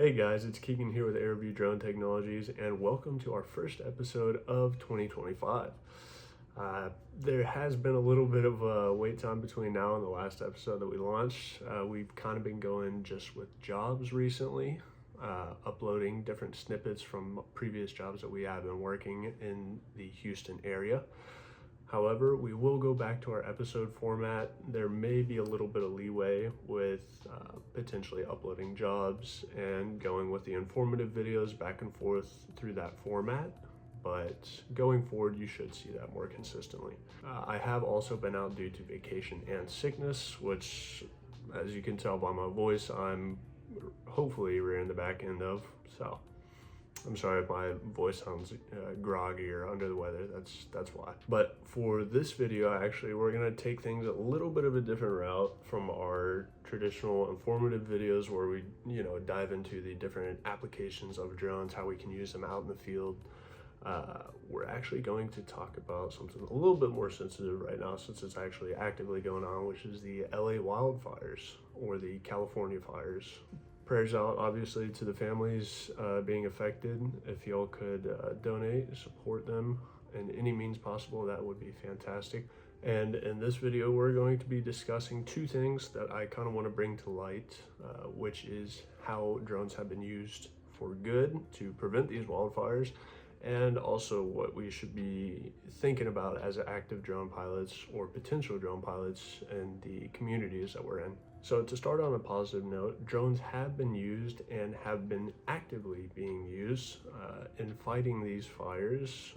Hey guys, it's Keegan here with AirView Drone Technologies, and welcome to our first episode of 2025. There has been a little bit of a wait time between now and the last episode that we launched. We've kind of been going just with jobs recently, uploading different snippets from previous jobs that we have been working in the Houston area. However, we will go back to our episode format. There may be a little bit of leeway with potentially uploading jobs and going with the informative videos back and forth through that format. But going forward, you should see that more consistently. I have also been out due to vacation and sickness, which, as you can tell by my voice, I'm hopefully rearing the back end of. So I'm sorry if my voice sounds groggy or under the weather, that's why. But for this video, actually, we're gonna take things a little bit of a different route from our traditional informative videos where we, dive into the different applications of drones, how we can use them out in the field. We're actually going to talk about something a little bit more sensitive right now since it's actually actively going on, which is the LA wildfires or the California fires. Prayers out, obviously, to the families being affected. If y'all could donate, support them in any means possible, that would be fantastic. And in this video, we're going to be discussing two things that I kind of want to bring to light, which is how drones have been used for good to prevent these wildfires, and also what we should be thinking about as active drone pilots or potential drone pilots in the communities that we're in. So to start on a positive note, drones have been used and have been actively being used in fighting these fires.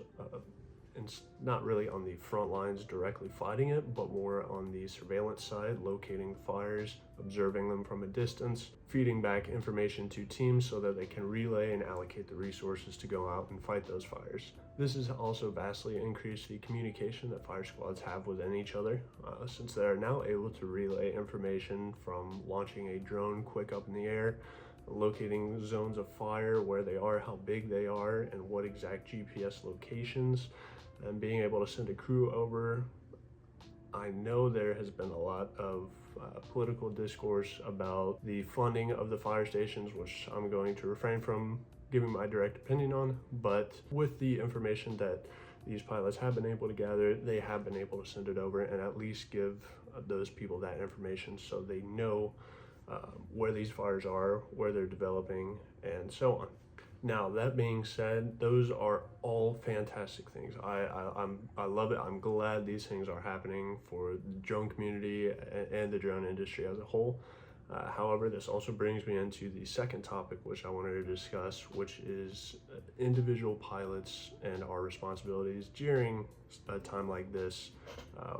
And not really on the front lines directly fighting it, but more on the surveillance side, locating fires, observing them from a distance, feeding back information to teams so that they can relay and allocate the resources to go out and fight those fires. This has also vastly increased the communication that fire squads have within each other, since they are now able to relay information from launching a drone quick up in the air, locating zones of fire, where they are, how big they are, and what exact GPS locations, and being able to send a crew over. I know there has been a lot of political discourse about the funding of the fire stations, which I'm going to refrain from giving my direct opinion on, but with the information that these pilots have been able to gather, they have been able to send it over and at least give those people that information so they know where these fires are, where they're developing, and so on. Now, that being said, those are all fantastic things. I love it. I'm glad these things are happening for the drone community and the drone industry as a whole. However, this also brings me into the second topic, which I wanted to discuss, which is individual pilots and our responsibilities during a time like this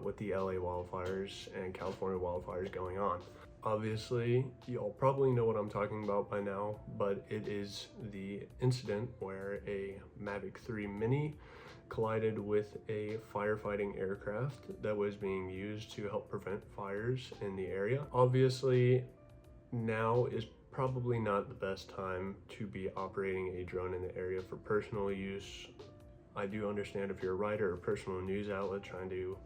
with the LA wildfires and California wildfires going on. Obviously, y'all probably know what I'm talking about by now, but it is the incident where a Mavic 3 Mini collided with a firefighting aircraft that was being used to help prevent fires in the area. Obviously, now is probably not the best time to be operating a drone in the area for personal use. I do understand if you're a writer or personal news outlet trying to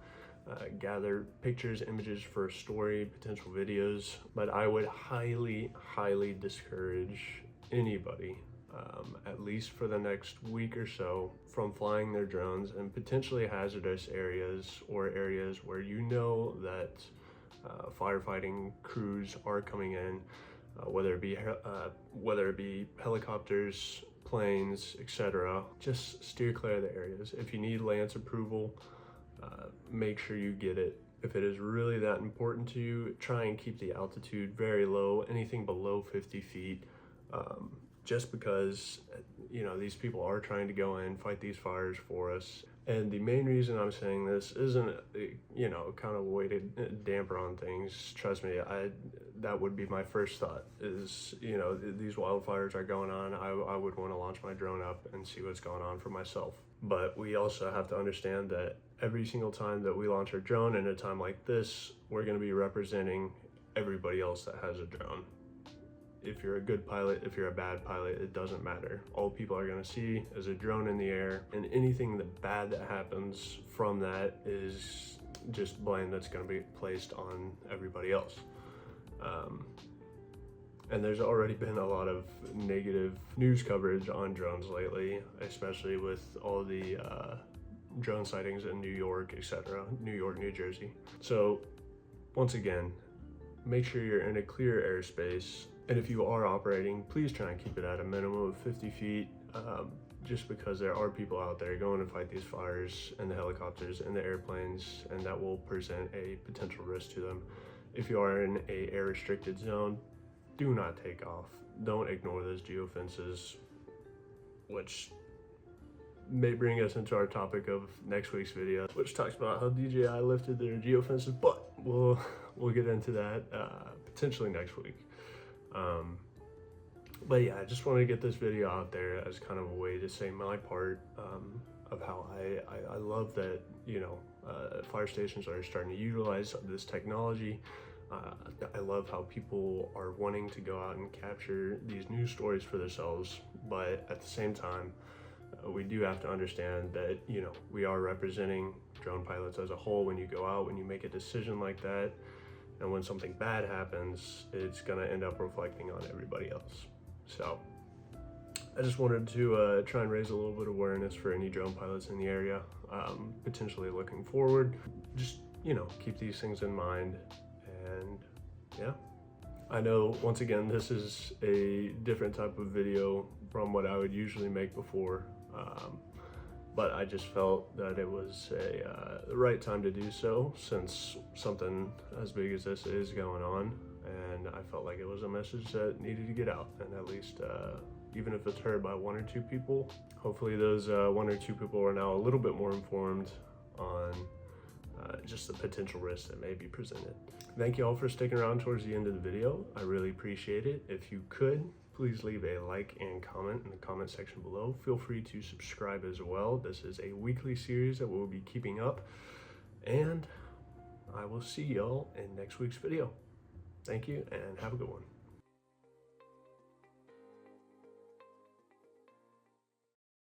gather pictures, images for a story, potential videos, but I would highly discourage anybody, at least for the next week or so, from flying their drones in potentially hazardous areas or areas where you know that firefighting crews are coming in, whether it be helicopters, planes, etc. Just steer clear of the areas. If you need Lance approval, make sure you get it. If it is really that important to you, try and keep the altitude very low, anything below 50 feet, just because, these people are trying to go in, fight these fires for us. And the main reason I'm saying this isn't, kind of a way to damper on things. Trust me, that would be my first thought is, these wildfires are going on. I would want to launch my drone up and see what's going on for myself. But we also have to understand that every single time that we launch our drone in a time like this, we're going to be representing everybody else that has a drone. If you're a good pilot, if you're a bad pilot, it doesn't matter. All people are going to see is a drone in the air, and anything bad that happens from that is just blame that's going to be placed on everybody else. And there's already been a lot of negative news coverage on drones lately, especially with all the drone sightings in New York, etc. New York, New Jersey. So once again, make sure you're in a clear airspace. And if you are operating, please try and keep it at a minimum of 50 feet, just because there are people out there going to fight these fires in the helicopters and the airplanes, and that will present a potential risk to them. If you are in a air restricted zone, do not take off. Don't ignore those geofences, which may bring us into our topic of next week's video, which talks about how DJI lifted their geofences, but we'll get into that potentially next week. But yeah, I just wanted to get this video out there as kind of a way to say my part of how I love that, you know, fire stations are starting to utilize this technology. I love how people are wanting to go out and capture these news stories for themselves, but at the same time, we do have to understand that, you know, we are representing drone pilots as a whole. When you go out, when you make a decision like that, and when something bad happens, it's gonna end up reflecting on everybody else. So I just wanted to try and raise a little bit of awareness for any drone pilots in the area, potentially looking forward. Just, you know, keep these things in mind. And yeah, I know once again this is a different type of video from what I would usually make before, but I just felt that it was the right time to do so, since something as big as this is going on, and I felt like it was a message that needed to get out, and at least even if it's heard by one or two people, hopefully those one or two people are now a little bit more informed on just the potential risks that may be presented. Thank you all for sticking around towards the end of the video. I really appreciate it. If you could, please leave a like and comment in the comment section below. Feel free to subscribe as well. This is a weekly series that we'll be keeping up, and I will see y'all in next week's video. Thank you and have a good one.